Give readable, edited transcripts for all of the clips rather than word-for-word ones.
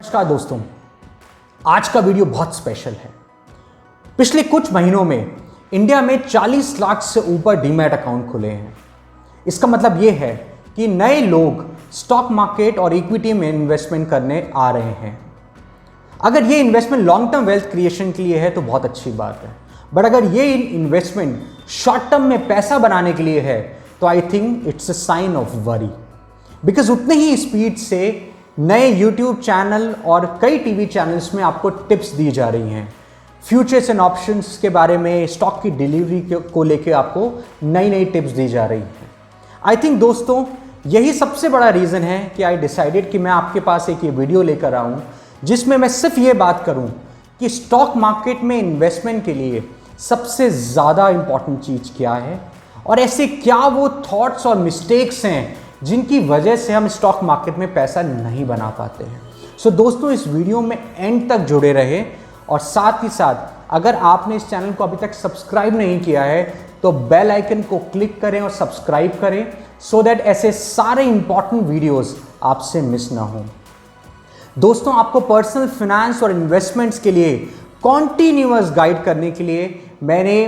नमस्कार दोस्तों, आज का वीडियो बहुत स्पेशल है। पिछले कुछ महीनों में इंडिया में 40 लाख से ऊपर डीमैट अकाउंट खुले हैं। इसका मतलब ये है कि नए लोग स्टॉक मार्केट और इक्विटी में इन्वेस्टमेंट करने आ रहे हैं। अगर ये investment long term wealth creation के लिए है तो बहुत अच्छी बात है, बट अगर ये इन्वेस्टमेंट शॉर्ट टर्म में पैसा बनाने के लिए है तो I think it's a sign of worry, because उतने ही स्पीड से नए यूट्यूब चैनल और कई टीवी चैनल्स में आपको टिप्स दी जा रही हैं। फ्यूचर्स एंड ऑप्शंस के बारे में, स्टॉक की डिलीवरी को लेके आपको नई नई टिप्स दी जा रही हैं। आई थिंक दोस्तों यही सबसे बड़ा रीज़न है कि आई डिसाइडेड कि मैं आपके पास एक ये वीडियो लेकर आऊँ जिसमें मैं सिर्फ ये बात करूँ कि स्टॉक मार्केट में इन्वेस्टमेंट के लिए सबसे ज़्यादा इम्पॉर्टेंट चीज़ क्या है और ऐसे क्या वो थॉट्स और मिस्टेक्स हैं जिनकी वजह से हम स्टॉक मार्केट में पैसा नहीं बना पाते हैं। सो दोस्तों, इस वीडियो में एंड तक जुड़े रहे और साथ ही साथ अगर आपने इस चैनल को अभी तक सब्सक्राइब नहीं किया है तो बेल आइकन को क्लिक करें और सब्सक्राइब करें सो दैट ऐसे सारे इंपॉर्टेंट वीडियोस आपसे मिस ना हो। दोस्तों, आपको पर्सनल फाइनेंस और इन्वेस्टमेंट्स के लिए कॉन्टिन्यूअस गाइड करने के लिए मैंने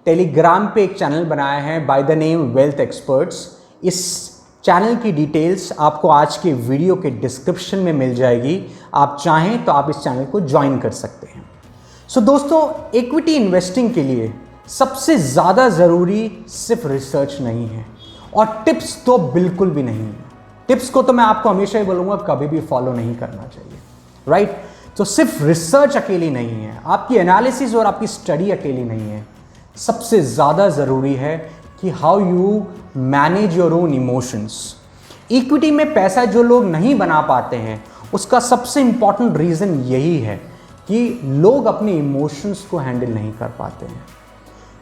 टेलीग्राम पे एक चैनल बनाया है by the name wealth experts. इस चैनल की डिटेल्स आपको आज के वीडियो के डिस्क्रिप्शन में मिल जाएगी। आप चाहें तो आप इस चैनल को ज्वाइन कर सकते हैं। सो दोस्तों, इक्विटी इन्वेस्टिंग के लिए सबसे ज़्यादा ज़रूरी सिर्फ रिसर्च नहीं है और टिप्स तो बिल्कुल भी नहीं है। टिप्स को तो मैं आपको हमेशा ही बोलूँगा कभी भी फॉलो नहीं करना चाहिए, राइट? तो सिर्फ रिसर्च अकेली नहीं है, आपकी एनालिसिस और आपकी स्टडी अकेली नहीं है। सबसे ज़्यादा ज़रूरी है कि how you manage your own emotions. Equity में पैसा जो लोग नहीं बना पाते हैं उसका सबसे इंपॉर्टेंट रीज़न यही है कि लोग अपने इमोशंस को हैंडल नहीं कर पाते हैं।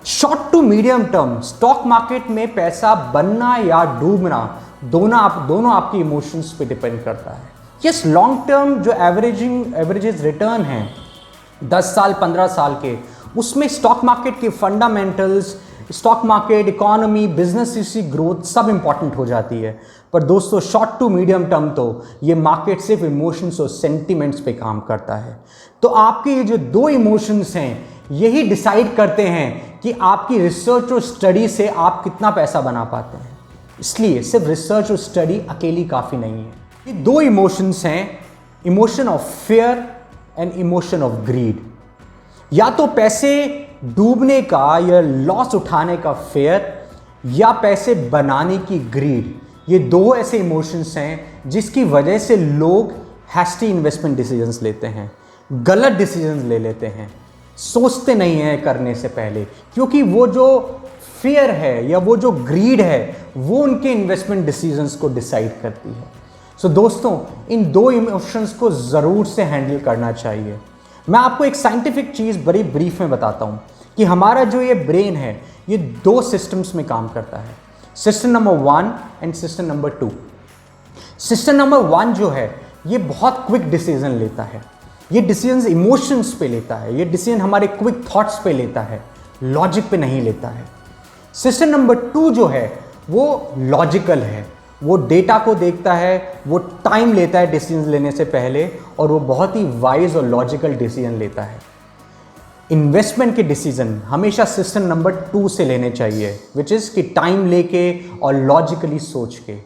Short to medium term stock market में पैसा बनना या डूबना दोनों आपके इमोशंस पे डिपेंड करता है। यस, लॉन्ग टर्म जो एवरेजेस रिटर्न है 10 साल 15 साल के, उसमें स्टॉक मार्केट के fundamentals, stock market, economy, business की ग्रोथ सब इंपॉर्टेंट हो जाती है। पर दोस्तों, शॉर्ट टू मीडियम टर्म तो ये मार्केट सिर्फ इमोशंस और सेंटिमेंट्स पे काम करता है। तो आपके ये जो दो इमोशंस हैं यही डिसाइड करते हैं कि आपकी रिसर्च और स्टडी से आप कितना पैसा बना पाते हैं। इसलिए सिर्फ रिसर्च और स्टडी अकेली काफ़ी नहीं है। ये दो इमोशंस हैं, emotion of fear and emotion of greed. या तो पैसे डूबने का या लॉस उठाने का फेयर या पैसे बनाने की ग्रीड। ये दो ऐसे इमोशंस हैं जिसकी वजह से लोग हैस्टी इन्वेस्टमेंट डिसीजंस लेते हैं, गलत डिसीजंस ले लेते हैं, सोचते नहीं हैं करने से पहले, क्योंकि वो जो फेयर है या वो जो ग्रीड है वो उनके इन्वेस्टमेंट डिसीजंस को डिसाइड करती है। सो दोस्तों, इन दो इमोशंस को ज़रूर से हैंडल करना चाहिए। मैं आपको एक साइंटिफिक चीज़ बड़ी ब्रीफ में बताता हूँ कि हमारा जो ये ब्रेन है ये दो सिस्टम्स में काम करता है, system number 1 and system number 2। System number 1 जो है ये बहुत क्विक डिसीजन लेता है, ये डिसीजन इमोशंस पे लेता है, ये डिसीजन हमारे क्विक थॉट्स पे लेता है, लॉजिक पे नहीं लेता है। सिस्टम नंबर 2 जो है वो लॉजिकल है, वो डेटा को देखता है, वो टाइम लेता है डिसीजन लेने से पहले और वो बहुत ही वाइज और लॉजिकल डिसीजन लेता है। इन्वेस्टमेंट के डिसीजन हमेशा सिस्टम नंबर 2 से लेने चाहिए, विच इज़ कि टाइम लेके और लॉजिकली सोच के।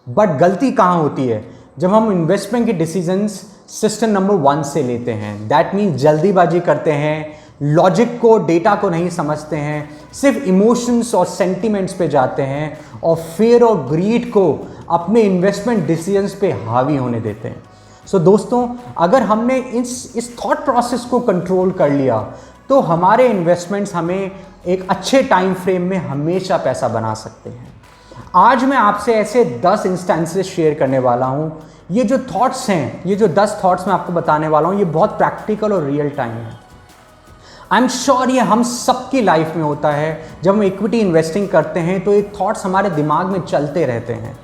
बट गलती कहाँ होती है? जब हम इन्वेस्टमेंट के डिसीजंस सिस्टम नंबर 1 से लेते हैं, दैट मीन्स जल्दीबाजी करते हैं, लॉजिक को, डेटा को नहीं समझते हैं, सिर्फ इमोशंस और सेंटिमेंट्स पे जाते हैं और फेयर और ग्रीड को अपने इन्वेस्टमेंट डिसीजंस पे हावी होने देते हैं। सो दोस्तों, अगर हमने इस थॉट प्रोसेस को कंट्रोल कर लिया तो हमारे इन्वेस्टमेंट्स हमें एक अच्छे टाइम फ्रेम में हमेशा पैसा बना सकते हैं। आज मैं आपसे ऐसे 10 इंस्टेंसेस शेयर करने वाला हूँ। ये जो थॉट्स हैं, ये जो 10 थॉट्स मैं आपको बताने वाला हूँ, ये बहुत प्रैक्टिकल और रियल टाइम है। आई एम श्योर ये हम सबकी लाइफ में होता है। जब हम इक्विटी इन्वेस्टिंग करते हैं तो ये थॉट्स हमारे दिमाग में चलते रहते हैं।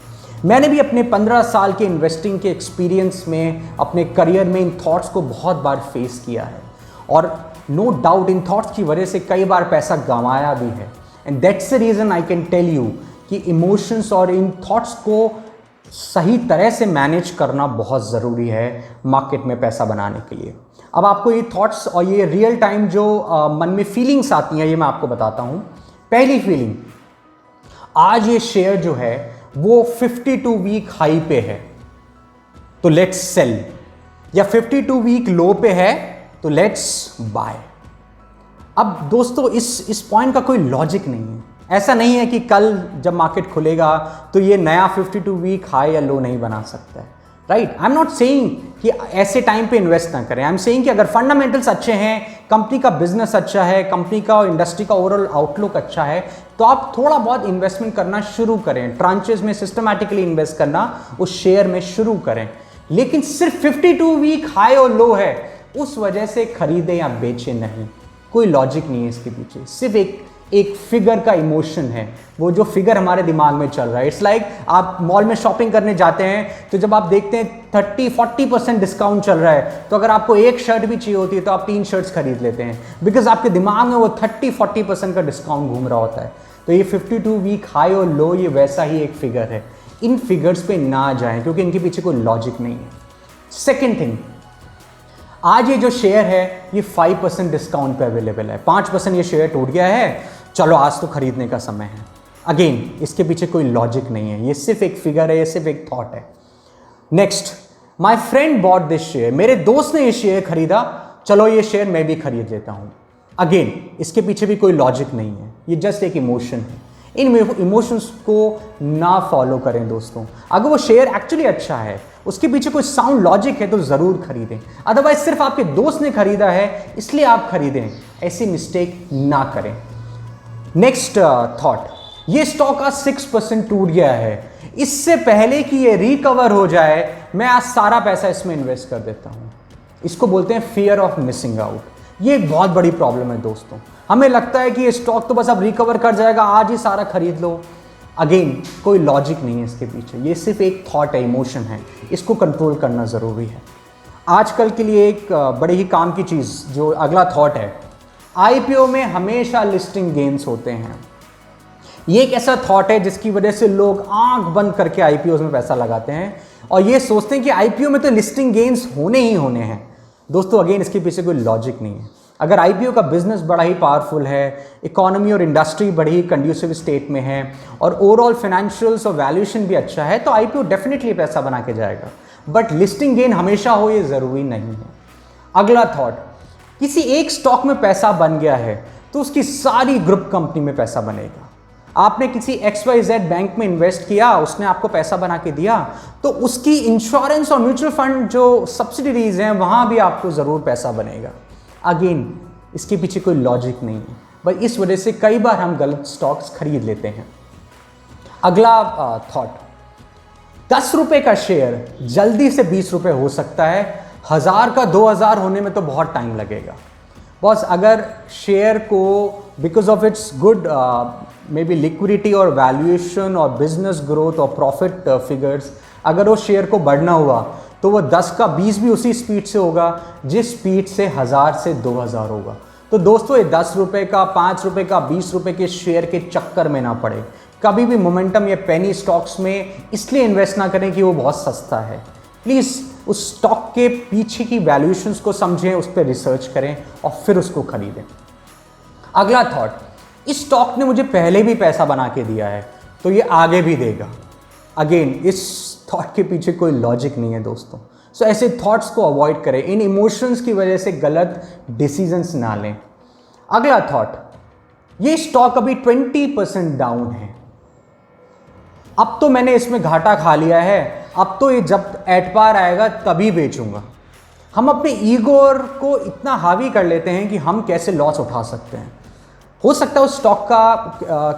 मैंने भी अपने 15 साल के इन्वेस्टिंग के एक्सपीरियंस में, अपने करियर में इन थॉट्स को बहुत बार फेस किया है और नो डाउट इन थॉट्स की वजह से कई बार पैसा गंवाया भी है। And that's the reason I can tell you कि इमोशंस और इन थॉट्स को सही तरह से मैनेज करना बहुत ज़रूरी है मार्केट में पैसा बनाने के लिए। अब आपको ये थॉट्स और ये रियल टाइम जो मन में फीलिंग्स आती हैं ये मैं आपको बताता हूँ। पहली फीलिंग, आज ये शेयर जो है वो 52 वीक हाई पे है तो लेट्स सेल, या 52 वीक लो पे है तो लेट्स बाय। अब दोस्तों इस पॉइंट का कोई लॉजिक नहीं है। ऐसा नहीं है कि कल जब मार्केट खुलेगा तो ये नया 52 वीक हाई या लो नहीं बना सकता है, right. I am not saying कि ऐसे टाइम पे इन्वेस्ट ना करें। आई एम सेइंग कि अगर फंडामेंटल्स अच्छे हैं, कंपनी का बिजनेस अच्छा है, कंपनी का और इंडस्ट्री का ओवरऑल आउटलुक अच्छा है, तो आप थोड़ा बहुत इन्वेस्टमेंट करना शुरू करें, ट्रांचेस में सिस्टमैटिकली इन्वेस्ट करना उस शेयर में शुरू करें। लेकिन सिर्फ 52 वीक हाई और लो है उस वजह से खरीदें या बेचें नहीं, कोई लॉजिक नहीं है इसके पीछे। सिर्फ एक फिगर का इमोशन है, वो जो फिगर हमारे दिमाग में चल रहा है। इट्स लाइक आप मॉल में शॉपिंग करने जाते हैं तो जब आप देखते हैं 30-40% डिस्काउंट चल रहा है, तो अगर आपको एक शर्ट भी चाहिए होती है तो आप 3 शर्ट्स खरीद लेते हैं, बिकॉज आपके दिमाग में वो 30-40% का डिस्काउंट घूम रहा होता है। तो ये 52 वीक हाई और लो ये वैसा ही एक फिगर है। इन फिगर्स पे ना जाएं क्योंकि इनके पीछे कोई लॉजिक नहीं है। सेकेंड थिंग, आज ये जो शेयर है ये 5% डिस्काउंट पे अवेलेबल है। 5% ये शेयर टूट गया है, चलो आज तो खरीदने का समय है। अगेन इसके पीछे कोई लॉजिक नहीं है, ये सिर्फ एक फिगर है, ये सिर्फ एक थॉट है। Next, my friend bought this share, मेरे दोस्त ने ये शेयर खरीदा, चलो ये शेयर मैं भी खरीद लेता हूं। अगेन इसके पीछे भी कोई लॉजिक नहीं है, ये जस्ट एक इमोशन है। इन इमोशंस को ना फॉलो करें दोस्तों। अगर वो शेयर एक्चुअली अच्छा है, उसके पीछे कोई साउंड लॉजिक है तो ज़रूर खरीदें। अदरवाइज सिर्फ आपके दोस्त ने खरीदा है इसलिए आप खरीदें, ऐसी मिस्टेक ना करें। नेक्स्ट थॉट, ये स्टॉक आज 6% टूट गया है, इससे पहले कि ये रिकवर हो जाए मैं आज सारा पैसा इसमें इन्वेस्ट कर देता हूँ। इसको बोलते हैं फियर ऑफ मिसिंग आउट। ये एक बहुत बड़ी प्रॉब्लम है दोस्तों। हमें लगता है कि ये स्टॉक तो बस अब रिकवर कर जाएगा, आज ही सारा खरीद लो। अगेन कोई लॉजिक नहीं है इसके पीछे, ये सिर्फ एक थॉट है, इमोशन है, इसको कंट्रोल करना ज़रूरी है। आजकल के लिए एक बड़े ही काम की चीज़ जो अगला थॉट है, आईपीओ में हमेशा लिस्टिंग गेन्स होते हैं। ये एक ऐसा थॉट है जिसकी वजह से लोग आंख बंद करके आईपीओ में पैसा लगाते हैं और ये सोचते हैं कि आईपीओ में तो लिस्टिंग गेन्स होने ही होने हैं। दोस्तों अगेन इसके पीछे कोई लॉजिक नहीं है। अगर आईपीओ का बिजनेस बड़ा ही पावरफुल है, इकोनॉमी और इंडस्ट्री बड़ी ही कंड्यूसिव स्टेट में है और ओवरऑल फाइनेंशियल्स और वैल्यूएशन भी अच्छा है, तो आईपीओ डेफिनेटली पैसा बना के जाएगा। बट लिस्टिंग गेन हमेशा हो ये ज़रूरी नहीं है। अगला थॉट, किसी एक स्टॉक में पैसा बन गया है तो उसकी सारी ग्रुप कंपनी में पैसा बनेगा। आपने किसी XYZ बैंक में इन्वेस्ट किया, उसने आपको पैसा बना के दिया, तो उसकी इंश्योरेंस और म्यूचुअल फंड जो सब्सिडरीज हैं वहाँ भी आपको ज़रूर पैसा बनेगा। अगेन इसके पीछे कोई लॉजिक नहीं है, बस इस वजह से कई बार हम गलत स्टॉक्स खरीद लेते हैं। अगला थॉट, 10 रुपये का शेयर जल्दी से 20 रुपये हो सकता है, 1000 का 2000 होने में तो बहुत टाइम लगेगा। बॉस अगर शेयर को because of its good may be liquidity और वैल्यूएशन और बिजनेस ग्रोथ और प्रॉफिट फिगर्स, अगर वो शेयर को बढ़ना हुआ तो वो 10 का 20 भी उसी स्पीड से होगा जिस स्पीड से 1000 से 2000 होगा। तो दोस्तों ये 10 रुपये का, 5 रुपये का, 20 रुपये के शेयर के चक्कर में ना पड़े। कभी भी मोमेंटम या पेनी स्टॉक्स में इसलिए इन्वेस्ट ना करें कि वो बहुत सस्ता है। प्लीज़ उस स्टॉक के पीछे की वैल्यूएशंस को समझें, उस पर रिसर्च करें और फिर उसको खरीदें। अगला थॉट, इस स्टॉक ने मुझे पहले भी पैसा बना के दिया है तो ये आगे भी देगा। अगेन इस थॉट के पीछे कोई लॉजिक नहीं है दोस्तों। सो ऐसे थॉट्स को अवॉइड करें, इन इमोशंस की वजह से गलत डिसीजंस ना लें। अगला थॉट, ये स्टॉक अभी 20% डाउन है, अब तो मैंने इसमें घाटा खा लिया है, अब तो ये जब एट पार आएगा तभी बेचूंगा। हम अपने ईगो को इतना हावी कर लेते हैं कि हम कैसे लॉस उठा सकते हैं। हो सकता है उस स्टॉक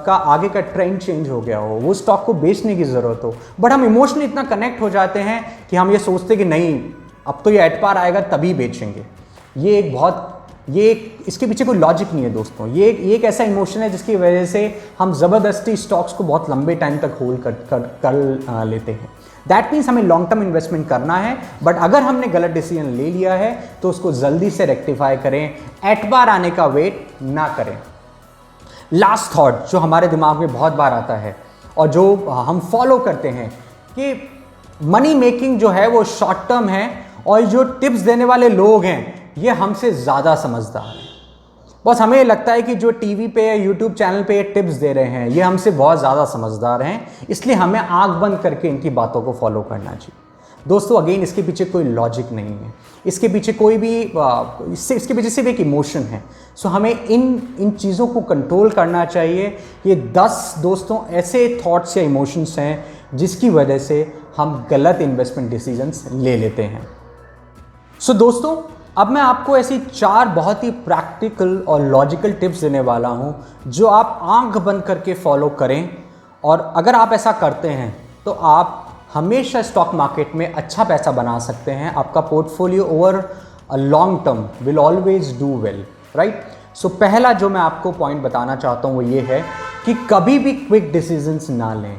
का आगे का ट्रेंड चेंज हो गया हो, वो स्टॉक को बेचने की ज़रूरत हो, बट हम इमोशनली इतना कनेक्ट हो जाते हैं कि हम ये सोचते कि नहीं अब तो ये एट पार आएगा तभी बेचेंगे। इसके पीछे कोई लॉजिक नहीं है दोस्तों। ये एक ऐसा इमोशन है जिसकी वजह से हम ज़बरदस्ती स्टॉक्स को बहुत लंबे टाइम तक होल्ड कर लेते हैं। दैट मीन्स हमें लॉन्ग टर्म इन्वेस्टमेंट करना है, बट अगर हमने गलत डिसीजन ले लिया है तो उसको जल्दी से रेक्टिफाई करें, एट बार आने का वेट ना करें। लास्ट थॉट जो हमारे दिमाग में बहुत बार आता है और जो हम फॉलो करते हैं कि मनी मेकिंग जो है वो शॉर्ट टर्म है, और जो टिप्स देने वाले लोग हैं ये हमसे ज़्यादा समझदार हैं। बस हमें लगता है कि जो टीवी पे या यूट्यूब चैनल पे ये टिप्स दे रहे हैं ये हमसे बहुत ज़्यादा समझदार हैं, इसलिए हमें आंख बंद करके इनकी बातों को फॉलो करना चाहिए। दोस्तों अगेन इसके पीछे कोई लॉजिक नहीं है, इसके पीछे कोई भी इसके पीछे सिर्फ एक इमोशन है। सो हमें इन चीज़ों को कंट्रोल करना चाहिए। ये 10 दोस्तों ऐसे थॉट्स या इमोशंस हैं जिसकी वजह से हम गलत इन्वेस्टमेंट डिसीजंस ले लेते हैं। सो दोस्तों अब मैं आपको ऐसी 4 बहुत ही प्रैक्टिकल और लॉजिकल टिप्स देने वाला हूं जो आप आंख बंद करके फॉलो करें, और अगर आप ऐसा करते हैं तो आप हमेशा स्टॉक मार्केट में अच्छा पैसा बना सकते हैं। आपका portfolio over a long term will always do well, right. So पहला जो मैं आपको पॉइंट बताना चाहता हूँ वो ये है कि कभी भी क्विक डिसीजंस ना लें।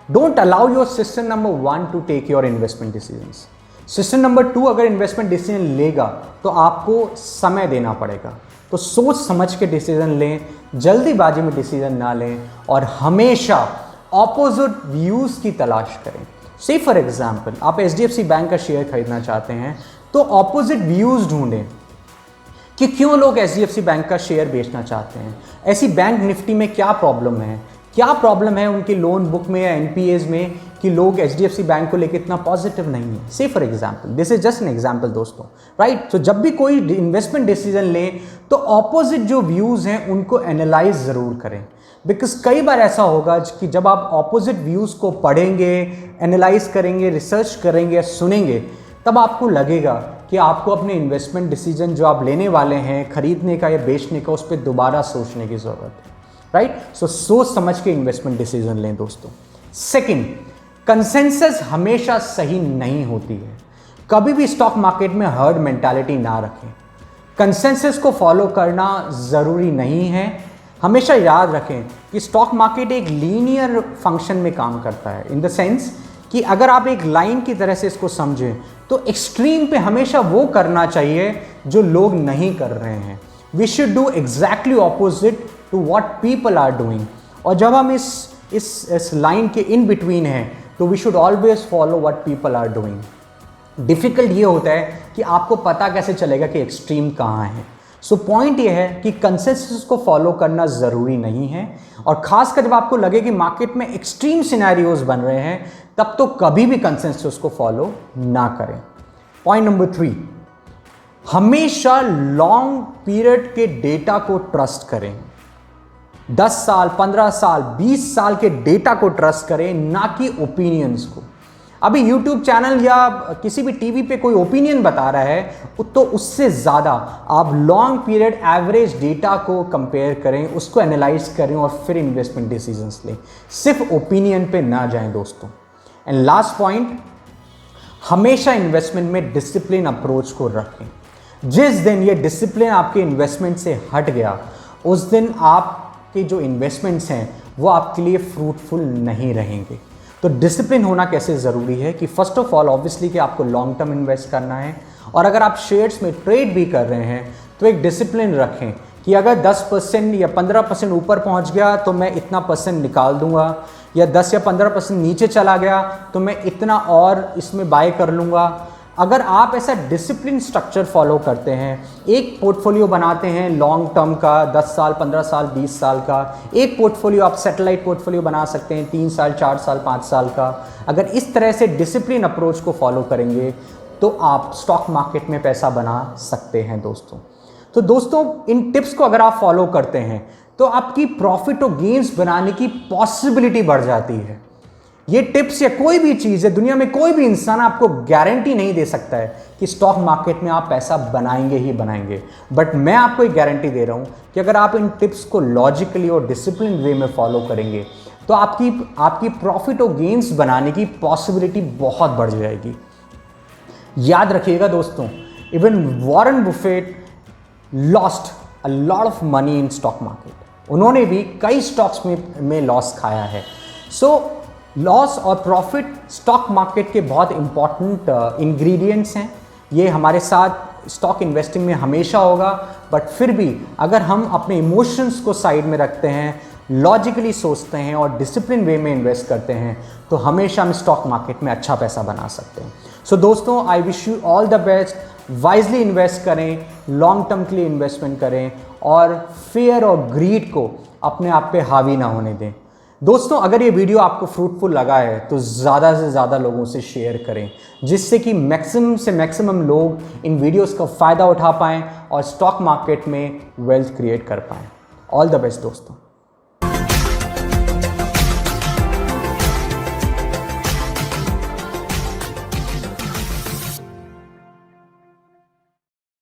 Don't allow your system number 1 to take your investment decisions. System number 2 अगर इन्वेस्टमेंट डिसीजन लेगा तो आपको समय देना पड़ेगा। तो सोच समझ के डिसीजन लें, जल्दीबाजी में डिसीजन ना लें, और हमेशा ऑपोजिट व्यूज़ की तलाश करें। से फॉर एग्जाम्पल आप HDFC बैंक का शेयर खरीदना चाहते हैं तो ऑपोजिट व्यूज़ ढूंढें कि क्यों लोग HDFC बैंक का शेयर बेचना चाहते हैं। ऐसी बैंक निफ्टी में क्या प्रॉब्लम है, क्या प्रॉब्लम है उनकी लोन बुक में या NPAs में कि लोग HDFC बैंक को लेकर इतना पॉजिटिव नहीं है। से for example, this is just an example दोस्तों, राइट। तो जब भी कोई इन्वेस्टमेंट डिसीजन लें तो ऑपोजिट जो व्यूज़ हैं उनको एनालाइज ज़रूर करें, बिकॉज कई बार ऐसा होगा कि जब आप ऑपोजिट व्यूज़ को पढ़ेंगे, एनालाइज करेंगे, रिसर्च करेंगे, सुनेंगे, तब आपको लगेगा कि आपको अपने इन्वेस्टमेंट डिसीजन जो आप लेने वाले हैं खरीदने का या बेचने का, उस पर दोबारा सोचने की ज़रूरत है, राइट। सो सोच समझ के इन्वेस्टमेंट डिसीजन लें दोस्तों। सेकंड, कंसेंसस हमेशा सही नहीं होती है। कभी भी स्टॉक मार्केट में हर्ड मेंटालिटी ना रखें। कंसेंसस को फॉलो करना ज़रूरी नहीं है। हमेशा याद रखें कि स्टॉक मार्केट एक लीनियर फंक्शन में काम करता है, इन द सेंस कि अगर आप एक लाइन की तरह से इसको समझें तो एक्सट्रीम पे हमेशा वो करना चाहिए जो लोग नहीं कर रहे हैं। We should do exactly opposite to what people are doing. और जब हम इस लाइन के इन बिटवीन हैं तो we should always follow what people are doing. Difficult ये होता है कि आपको पता कैसे चलेगा कि एक्सट्रीम कहाँ है। सो पॉइंट ये है कि कंसेंसस को फॉलो करना ज़रूरी नहीं है, और खासकर जब आपको लगे कि मार्केट में एक्सट्रीम सिनेरियोज बन रहे हैं तब तो कभी भी कंसेंसस को फॉलो ना करें। पॉइंट नंबर 3, हमेशा लॉन्ग पीरियड के डेटा को ट्रस्ट करें। 10 साल, 15 साल, 20 साल के डेटा को ट्रस्ट करें, ना कि ओपिनियंस को। अभी YouTube चैनल या किसी भी टीवी पे कोई ओपिनियन बता रहा है तो उससे ज़्यादा आप लॉन्ग पीरियड एवरेज डेटा को कंपेयर करें, उसको एनालाइज करें और फिर इन्वेस्टमेंट डिसीजंस लें। सिर्फ ओपिनियन पे ना जाएं दोस्तों। एंड लास्ट पॉइंट, हमेशा इन्वेस्टमेंट में डिसिप्लिन अप्रोच को रखें। जिस दिन ये डिसिप्लिन आपके इन्वेस्टमेंट से हट गया उस दिन आपके जो इन्वेस्टमेंट्स हैं वो आपके लिए फ्रूटफुल नहीं रहेंगे। तो डिसिप्लिन होना कैसे ज़रूरी है कि फर्स्ट ऑफ ऑल ऑब्वियसली कि आपको लॉन्ग टर्म इन्वेस्ट करना है, और अगर आप शेयर्स में ट्रेड भी कर रहे हैं तो एक डिसिप्लिन रखें कि अगर 10% या 15% ऊपर पहुंच गया तो मैं इतना परसेंट निकाल दूंगा, या 10 या 15% नीचे चला गया तो मैं इतना और इसमें बाय कर लूँगा। अगर आप ऐसा डिसिप्लिन स्ट्रक्चर फॉलो करते हैं, एक पोर्टफोलियो बनाते हैं लॉन्ग टर्म का 10 साल, 15 साल, 20 साल का, एक पोर्टफोलियो आप सैटेलाइट पोर्टफोलियो बना सकते हैं 3 साल, 4 साल, 5 साल का। अगर इस तरह से डिसिप्लिन अप्रोच को फॉलो करेंगे तो आप स्टॉक मार्केट में पैसा बना सकते हैं दोस्तों। तो दोस्तों इन टिप्स को अगर आप फॉलो करते हैं तो आपकी प्रॉफिट और गेन्स बनाने की पॉसिबिलिटी बढ़ जाती है। ये टिप्स या कोई भी चीज़ है, दुनिया में कोई भी इंसान आपको गारंटी नहीं दे सकता है कि स्टॉक मार्केट में आप पैसा बनाएंगे ही बनाएंगे, बट मैं आपको एक गारंटी दे रहा हूं कि अगर आप इन टिप्स को लॉजिकली और डिसिप्लिन वे में फॉलो करेंगे तो आपकी प्रॉफिट और गेन्स बनाने की पॉसिबिलिटी बहुत बढ़ जाएगी। याद रखिएगा दोस्तों, even Warren Buffett lost a lot of money in stock market. उन्होंने भी कई स्टॉक्स में लॉस खाया है। सो लॉस और प्रॉफिट स्टॉक मार्केट के बहुत इंपॉर्टेंट इंग्रेडिएंट्स हैं। ये हमारे साथ स्टॉक इन्वेस्टिंग में हमेशा होगा, बट फिर भी अगर हम अपने इमोशंस को साइड में रखते हैं लॉजिकली सोचते हैं और डिसिप्लिन वे में इन्वेस्ट करते हैं तो हमेशा हम स्टॉक मार्केट में अच्छा पैसा बना सकते हैं। सो दोस्तों, I wish you all the best. Wisely invest करें, लॉन्ग टर्म के लिए इन्वेस्टमेंट करें और फियर और ग्रीड को अपने आप पे हावी ना होने दें। दोस्तों, अगर ये वीडियो आपको फ्रूटफुल लगा है तो ज़्यादा से ज़्यादा लोगों से शेयर करें, जिससे कि मैक्सिमम से मैक्सिमम लोग इन वीडियोस का फ़ायदा उठा पाएँ और स्टॉक मार्केट में वेल्थ क्रिएट कर पाएँ। ऑल द बेस्ट दोस्तों।